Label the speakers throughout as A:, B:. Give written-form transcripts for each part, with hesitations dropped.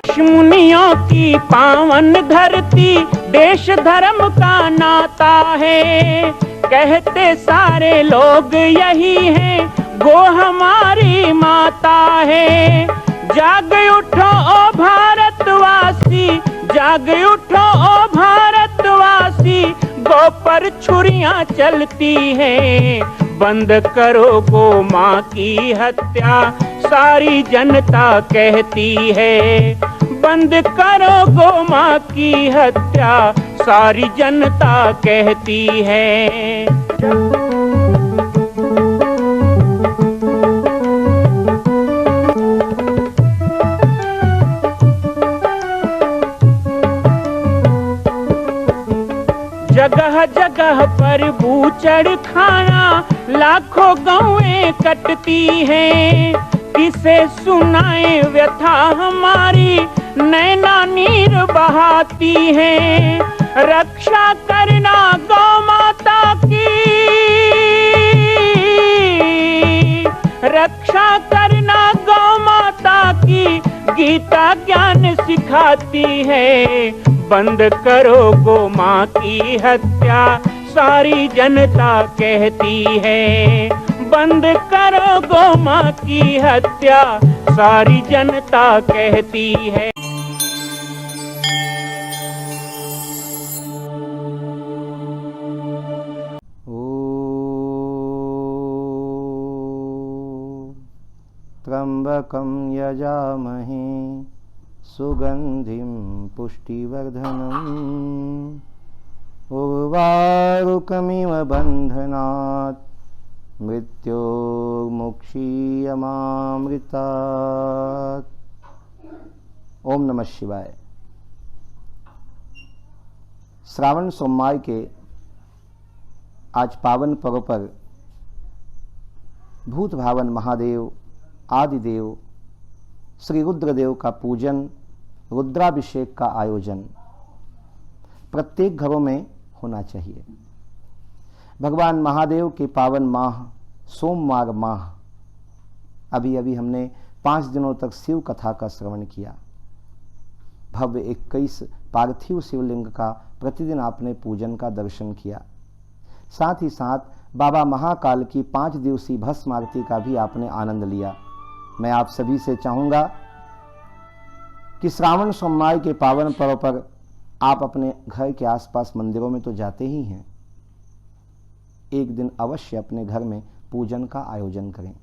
A: ऋषि मुनियों की पावन धरती, देश धर्म का नाता है। कहते सारे लोग यही हैं, गो हमारी माता है। जाग उठो ओ भारतवासी, जाग उठो ओ भारतवासी, गो पर छुरियां चलती हैं। बंद करो गो माँ की हत्या, सारी जनता कहती है। बंद करो गो माँ की हत्या, सारी जनता कहती है। जगह जगह पर बूचड़ खाना, लाखों गौएं कटती हैं। किसे सुनाए व्यथा हमारी, नैना नीर बहाती हैं। रक्षा करना गौ माता की, रक्षा करना गौ माता की, गीता ज्ञान सिखाती है। बंद करो गो माँ की हत्या, सारी जनता कहती है। बंद करो गो माँ की हत्या, सारी जनता कहती है।
B: त्र्यंबकं यजामहे सुगंधिं पुष्टिवर्धनम् उर्वारुकमिव बन्धनात् मृत्योर्मुक्षीयमामृतात्। ओम नमः शिवाय। श्रावण सोमवार के आज पावन पर्व पर भूत भावन महादेव आदिदेव श्री रुद्रदेव का पूजन, रुद्राभिषेक का आयोजन प्रत्येक घरों में होना चाहिए। भगवान महादेव के पावन माह सोमवार माह, अभी अभी हमने 5 दिनों तक शिव कथा का श्रवण किया। भव्य 21 पार्थिव शिवलिंग का प्रतिदिन आपने पूजन का दर्शन किया। साथ ही साथ बाबा महाकाल की 5 दिवसीय भस्म आरती का भी आपने आनंद लिया। मैं आप सभी से चाहूंगा कि श्रावण सोमवार के पावन पर्व पर आप अपने घर के आसपास मंदिरों में तो जाते ही हैं, एक दिन अवश्य अपने घर में पूजन का आयोजन करें।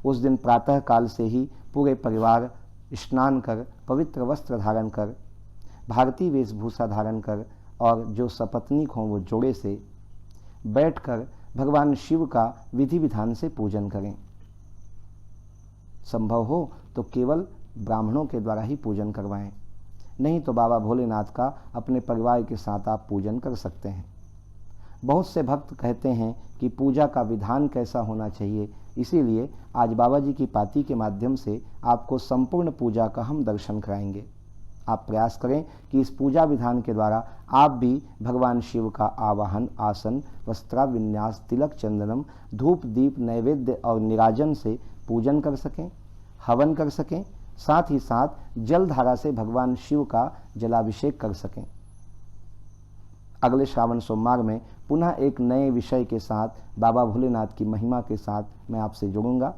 B: उस दिन प्रातः काल से ही पूरे परिवार स्नान कर, पवित्र वस्त्र धारण कर, भारतीय वेशभूषा धारण कर और जो सपत्नीक हों वो जोड़े से बैठकर भगवान शिव का विधि विधान से पूजन करें। संभव हो तो केवल ब्राह्मणों के द्वारा ही पूजन करवाएं, नहीं तो बाबा भोलेनाथ का अपने परिवार के साथ आप पूजन कर सकते हैं। बहुत से भक्त कहते हैं कि पूजा का विधान कैसा होना चाहिए, इसीलिए आज बाबा जी की पाती के माध्यम से आपको संपूर्ण पूजा का हम दर्शन कराएंगे। आप प्रयास करें कि इस पूजा विधान के द्वारा आप भी भगवान शिव का आवाहन, आसन, वस्त्राविन्यास, तिलक, चंदनम, धूप, दीप, नैवेद्य और निराजन से पूजन कर सकें, हवन कर सकें, साथ ही साथ जल धारा से भगवान शिव का जलाभिषेक कर सकें। अगले श्रावण सोमवार में पुनः एक नए विषय के साथ, बाबा भोलेनाथ की महिमा के साथ मैं आपसे जुड़ूंगा।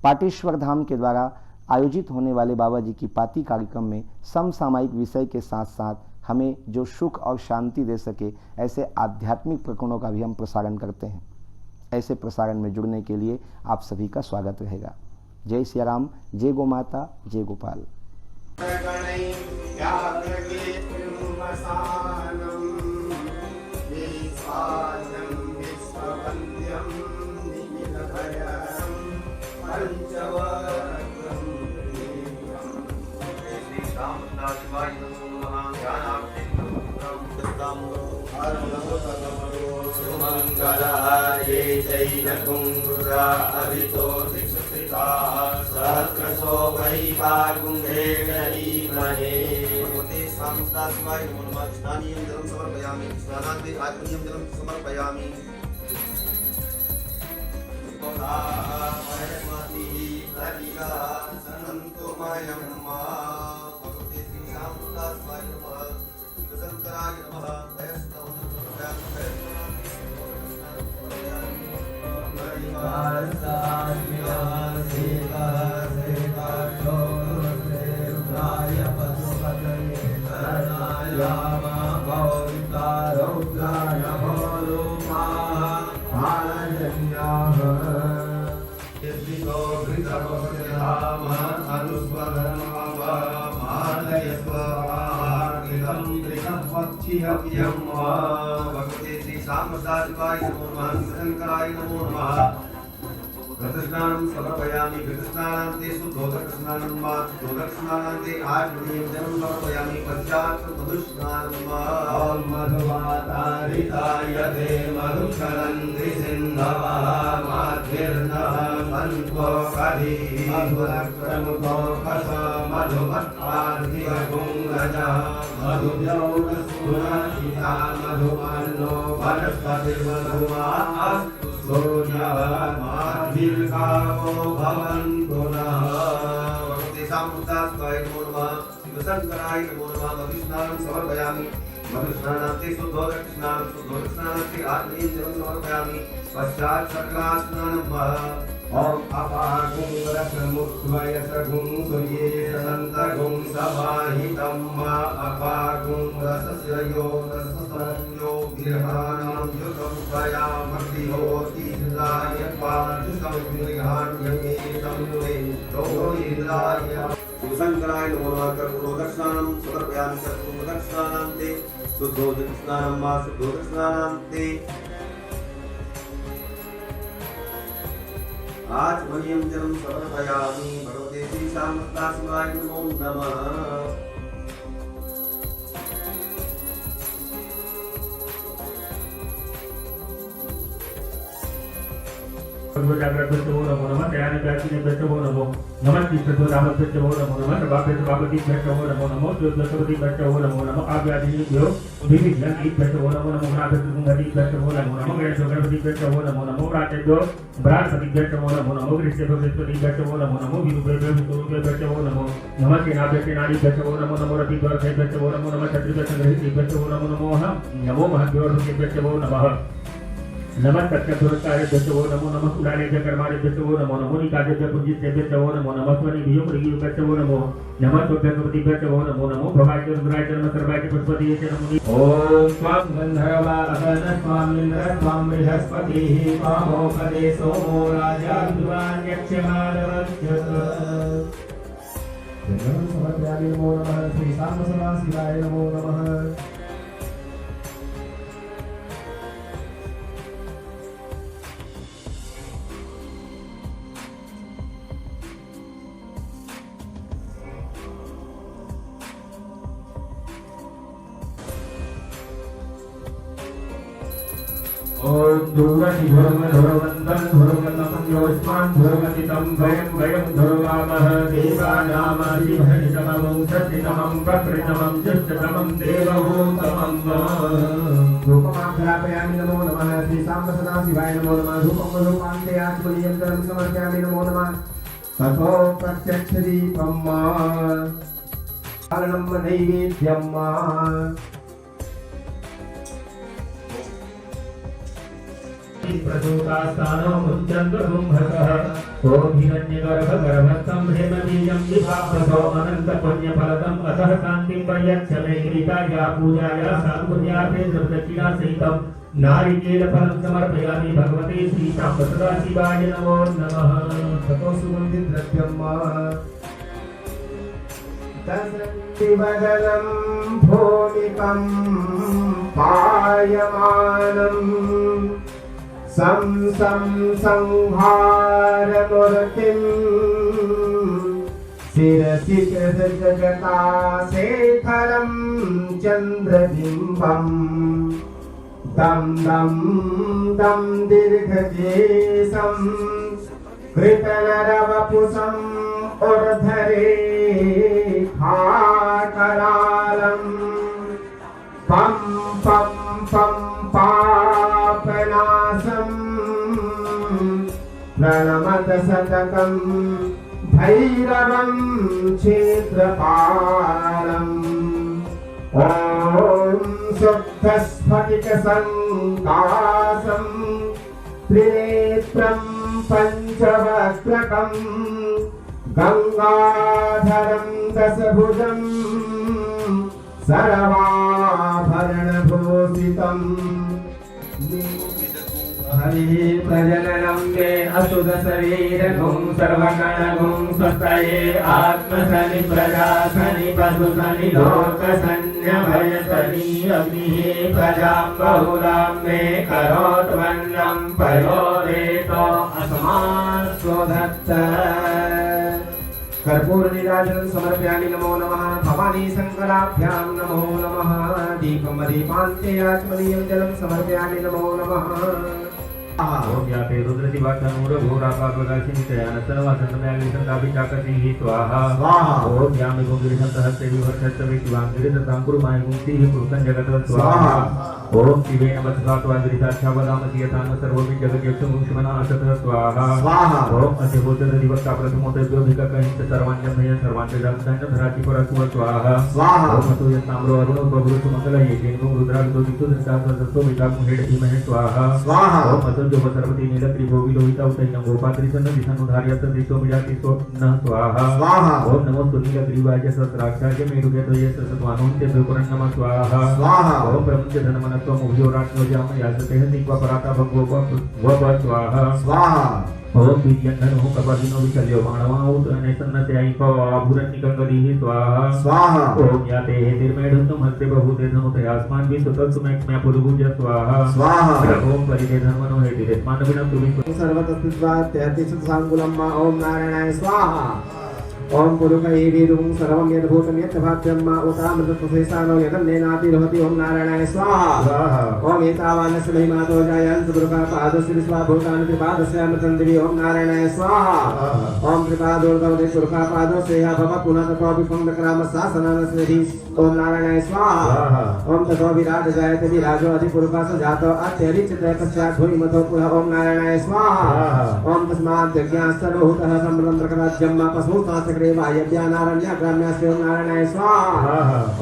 B: पाटेश्वर धाम के द्वारा आयोजित होने वाले बाबा जी की पाती कार्यक्रम में समसामयिक विषय के साथ साथ हमें जो सुख और शांति दे सके, ऐसे आध्यात्मिक प्रकरणों का भी हम प्रसारण करते हैं। ऐसे प्रसारण में जुड़ने के लिए आप सभी का स्वागत रहेगा। जय सिया राम, जय गो माता, जय गोपाल।
C: सुमंगलाये जैनकुंगुरा अभितो दिक्षिता सहस्रशो वैकार्गुंभे गरीमहे भगवते सामस्तास्वाय नमो नमः। स्नानीयं जलं समर्पयामि, स्नानान्ते आत्मनीयं जलं समर्पयामि। सनन्तु मयं मा भगवते श्री साम्बदाशिवाय नमो नमः शंकराय नमो नमः घृतस्नानं समर्पयामि घृतस्नानान्ते शुद्धोदकस्नानं वा शुद्धोदकस्नानान्ते आत्मनीयं जलं समर्पयामि पश्चात् मधुस्नानं वा मधुवातारिताय ते मधुकरन्ति सिन्धवः माध्विर्नः सन्त्वकधी मधुरक्रमुतो कस मधुमत्पार्थिवपुङ्गजः मधुजौरस्फुरसिता मधुमन्नो वनस्पतिर्मधुमा अस्तु सूर्यः माध्विर्कामो भवन्तु नः भगवते साम्बुद्धास्वाय नमो नमः शिवशङ्कराय नमो नमः मधुस्नानं समर्पयामि मधुस्नानान्ते शुद्धोदकस्नानं शुद्धोदकस्नानान्ते आत्मनीयं जलं समर्पयामि पश्चात् सकलास्नानं वा ओम अपागुं रसमुत्वय सगुं सूर्ये सन्तगुं समाहितं मा अपागुं रसस्य यो रससंयो विरहाणां युतं त्वया भक्तिहोति हृदाय पादुकं विरहाण्यमे संयुगे रोहिदाय शिवशङ्कराय नमो नमः कर्पूरोदकस्नानं समर्पयामि कर्पूरोदकस्नानान्ते शुद्धोदकस्नानं मा शुद्धोदकस्नानान्ते आचमनीयं जलं समर्पयामि भगवते श्री साम्बदाशिवाय नमो नमः
A: जागृत वो नमो नमः दयान दासिने बेट वो नमो नमः चित्तो राम बेट वो नमो नमः बापे बापति बेट वो नमो नमो जो दशपति बेट वो नमो नमः आव्याधि यो विधि ज्ञानी बेट वो नमो नमो नाथ सुंदरी बेट वो नमो नमो गणेश गणपति बेट वो नमो नमो राते जो बृहस्पति बेट वो नमो नमो कृष्ण बृहस्पति बेट वो नमो नमो विष्णु बेट वो नमो नमः सेनापति बेट वो नमो नमो रति बेट वो नमो नमः क्षत्रिय संग्रहित बेट वो नमो नमो नमो महादेव बेट वो नमः नमः तत्पुरुषाय दशवो नमो नमः कुलाले कर्माणे दशवो नमो नमो निकाजे पुंजित दशवो नमो नमः स्वनि वियो प्रगियो दशवो नमो नमः भगवती दशवो नमो नमो भवाय रुद्राय नमः सर्वाय पुष्पति नमो ओम स्वाम गंधर्वा अगन स्वाम इंद्र स्वाम बृहस्पतिः पावोपदे सोमो राजा दुरान्यक्षमानवच्यत नमः समर्पयामि नमो नमः श्री साम्बशिवाय नमो नमः ओम ध्रुवति ध्रुवन्तं ध्रुवन्तं योस्मान् ध्रुवतितं वयं ध्रुवामः देवानामादिभरितमं सत्यतमं प्रकृतमं जुष्टतमं देवभूतमं धूपमाघ्रापयामि नमो नमः श्री साम्बशिवाय नमो नमः धूपं रूपान्ते आत्मनीयं जलं समर्पयामि नमो नमः ततो प्रत्यक्षदीपं मा पालनं नैवेद्यं मा प्रसूतास्तानो मुञ्चन्द्रगुम्भकः ओम हिरण्यगर्भगर्भस्थं हेमबीजं विभावसो अनन्तपुण्यफलदम् अतः शान्तिं प्रयच्छ मे गीताया पूजाया साङ्गुल्यार्थे प्रदक्षिणा सहितं नारिकेलफलं समर्पयामि भगवते श्री साम्बशिवाय नमो नमः ततो सुगन्धिद्रव्यं मा तस्मिवदनं भूमिकं पायमानम् संहारमूर्तिं शिरसि जगताशेखरं चन्द्रबिम्बं दं दं दं दीर्घकेशं कृतनरवपुषम् ऊर्ध्वरेखाकरालं पं पं पं पापनाशं प्रणमत शतकं भैरवं क्षेत्रपालम् ॐ शुद्धस्फटिकसङ्काशं त्रिनेत्रं
C: पञ्चवक्त्रकम् गंगाधरं दशभुजं सर्वाभरणभूषितम् हरि प्रजननं मे असुत शरीरगुं सर्वगणगुं स्वस्तये आत्मसनि प्रजासनि पशुसनि लोकसन्न्यभयसनि अग्निः प्रजां बहुलां मे करोत्वन्नं पयोदेतो अस्मात् स्वधत्त कर्पूर नीराजनं समर्पयामि नमो नमः भवानी शंकराभ्यां नमो नमः दीपं दीपान्ते आचमनीयं जलं समर्पयामि नमो नमः
D: ओम याते रुद्रदिवाचनूर घोरापापगासिनी तयान सर्वासन्नमयाग्निसन्तापिचाकटिः स्वाहा
C: स्वाहा
D: ओम यामि गुंगिरिसन्तहस्ते विवर्षस्य विश्वाङ्गिरिसताङ्कुरुमायिगुंसिः पुरुषं जगत् स्वाहा ओम शिवेन वत्सात्वाङ्गिरिसाक्षावदामसि यथान सर्वमि जगद्यक्षं गुंशमनाशतः स्वाहा
C: स्वाहा
D: ओम अधिभूतदिवक्ता प्रथमोतद्योभिककहिंस सर्वाञ्जमय सर्वाञ्जदान्तधराति परस्व स्वाहा
C: स्वाहा
D: ओम अतो यत्ताम्रो अरुणो बभुरुषु मंगलये केनो रुद्राभितो दिक्तुदन्तासो विकाकुहेड धीमहि स्वाहा
C: स्वाहा
D: ओम अतो जो सर्वती नीलत्रिभोगी लोहिता उतैनं गोपात्रिसन्न दिशनुधार्यत दिशो मिजाति सो न स्वाहा
C: स्वाहा
D: ओम नमो नीलग्रीवाय सहस्राक्षाय मेरुगतये सतत्वानुं ते भूपुरं नमः स्वाहा
C: स्वाहा
D: ओम प्रमुच धनमनत्वं उभयोराज्ञो जाम यासते दिक्वा पराता भगवो वप स्वाहा
C: स्वाहा
D: ओम विद्यन्धनो कपादिनो विचल्यो मानवाउत अनेसन्नत्यायि आभूरन्निकंगदिः स्वाहा
C: स्वाहा
D: ओम याते निर्मेढुतं हस्ते बहुते धनुते आस्मान् विसुतत्सुमेक्ष्म्या पुरुभुज स्वाहा
C: स्वाहा
D: ओम परिते धर्मनो हेति देस्मानविनं तुमिं
C: सर्वतस्थित्वा तेहतीसंकुलं मा ओम नारायणाय स्वाहा ओम पुरुषै वीरुं सर्वं यद्भूतं यद्भाव्यं मा उतामृतत्वशेषानो यदन्नेनातिरोहति ओम नारायणाय स्वाहा ओम एतावानस्य महिमातो जायन्त पुरुषपादस्य विश्वाभूतानि त्रिपादस्यामृतं दिवि ओम नारायणाय स्वाहा ओम त्रिपादोर्धवते पुरुषपादस्य यः भव पुनः ततो विपङ्गक्रामशासनानस्वेधि ओम नारायणाय स्वाहा ओम ततो विराज जायते विराजो अधिपुरुषास जातो अत्यरिच्यते पश्चात् भूमिमतो पुनः ओम नारायणाय स्वाहा ओम तस्मात् यज्ञास्तर्वभूतः सम्प्रतन्द्रकराज्यं मा पशुतास्य ग्राम्यास्य ओम नारायणाय स्वाहा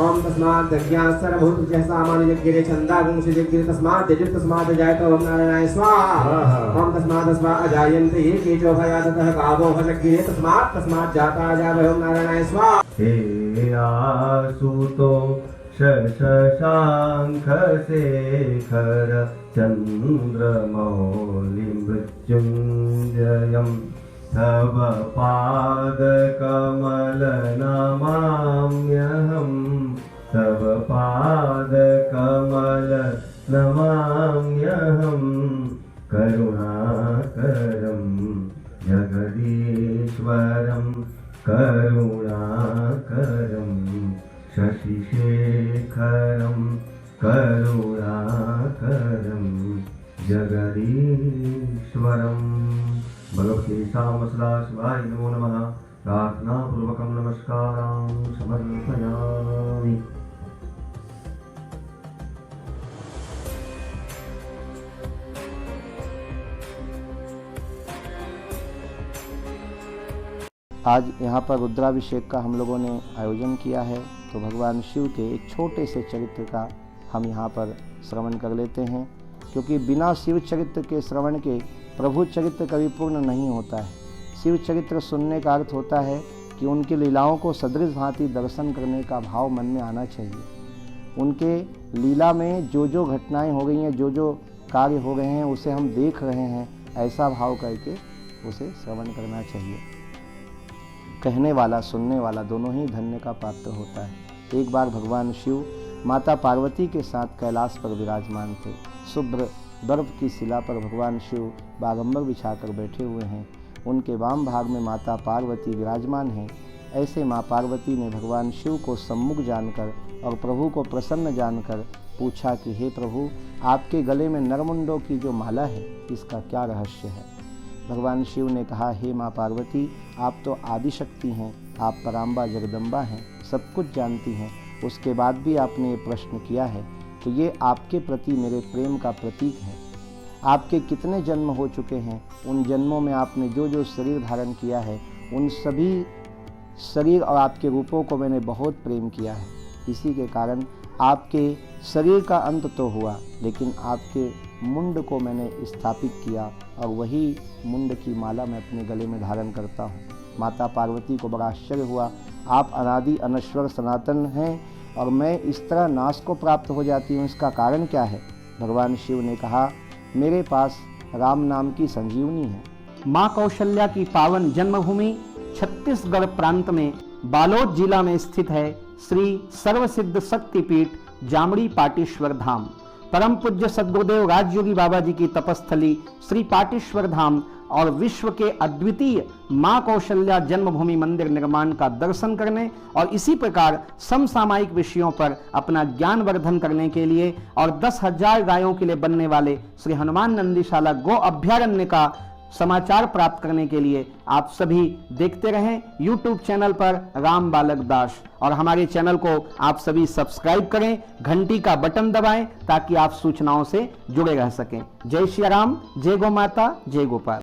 C: ओम तस्मात् यज्ञास्तर्वभूतः सामान्ययज्ञे छन्दागुंसि यज्ञे तस्मात् यजुः तस्मात् जायते ओम नारायणाय स्वाहा ओम तस्मात् स्वा अजायन्ते ये केचो भयातः गावो भजज्ञे तस्मात् जाता जावो ओम नारायणाय स्वाहा
E: हे आसुतो शशाङ्कशेखर चन्द्रमौलिमृत्युञ्जयं तव पादकमलनमाम्यहं तव पादकमलनमाम्यहं करुणाकरं जगदीश्वरं करुणाकरं शशिशेखरं करुणाकरं जगदीश्वरं भगवते सामसदा शिवाय नमो नमः प्रार्थनापूर्वकं नमस्कारां समर्पयामि।
B: आज यहाँ पर रुद्राभिषेक का हम लोगों ने आयोजन किया है, तो भगवान शिव के एक छोटे से चरित्र का हम यहाँ पर श्रवण कर लेते हैं, क्योंकि बिना शिव चरित्र के श्रवण के प्रभु चरित्र कभी पूर्ण नहीं होता है। शिव चरित्र सुनने का अर्थ होता है कि उनकी लीलाओं को सदृश भांति दर्शन करने का भाव मन में आना चाहिए। उनके लीला में जो जो घटनाएं हो गई हैं, जो जो कार्य हो गए हैं, उसे हम देख रहे हैं, ऐसा भाव करके उसे श्रवण करना चाहिए। कहने वाला सुनने वाला दोनों ही धन्य का पात्र होता है। एक बार भगवान शिव माता पार्वती के साथ कैलाश पर विराजमान थे। शुभ्र बर्फ की शिला पर भगवान शिव बागंबर बिछाकर बैठे हुए हैं। उनके वाम भाग में माता पार्वती विराजमान हैं। ऐसे माँ पार्वती ने भगवान शिव को सम्मुख जानकर और प्रभु को प्रसन्न जानकर पूछा कि हे प्रभु, आपके गले में नरमुंडों की जो माला है, इसका क्या रहस्य है। भगवान शिव ने कहा, हे माँ पार्वती, आप तो आदिशक्ति हैं, आप पराम्बा जगदम्बा हैं, सब कुछ जानती हैं। उसके बाद भी आपने ये प्रश्न किया है, तो ये आपके प्रति मेरे प्रेम का प्रतीक है। आपके कितने जन्म हो चुके हैं, उन जन्मों में आपने जो जो शरीर धारण किया है, उन सभी शरीर और आपके रूपों को मैंने बहुत प्रेम किया है। इसी के कारण आपके शरीर का अंत तो हुआ, लेकिन आपके मुंड को मैंने स्थापित किया और वही मुंड की माला मैं अपने गले में धारण करता हूँ। माता पार्वती को बड़ा आश्चर्य हुआ, आप अनादि अनश्वर सनातन हैं और मैं इस तरह नाश को प्राप्त हो जाती हूँ, इसका कारण क्या है? भगवान शिव ने कहा, मेरे पास राम नाम की संजीवनी है।
F: माँ कौशल्या की पावन जन्मभूमि छत्तीसगढ़ प्रांत में बालोद जिला में स्थित है श्री सर्वसिद्ध शक्तिपीठ जामड़ी पाटेश्वर धाम। परम पूज्य सद्गुरुदेव राजयोगी बाबा जी की तपस्थली श्री पाटेश्वर धाम और विश्व के अद्वितीय मां कौशल्या जन्मभूमि मंदिर निर्माण का दर्शन करने और इसी प्रकार समसामयिक विषयों पर अपना ज्ञान वर्धन करने के लिए और 10,000 गायों के लिए बनने वाले श्री हनुमान नंदीशाला गो अभ्यारण्य का समाचार प्राप्त करने के लिए आप सभी देखते रहें YouTube चैनल पर राम बालक दास, और हमारे चैनल को आप सभी सब्सक्राइब करें, घंटी का बटन दबाएं ताकि आप सूचनाओं से जुड़े रह सकें। जय श्री राम, जय गौ माता, जय गोपाल।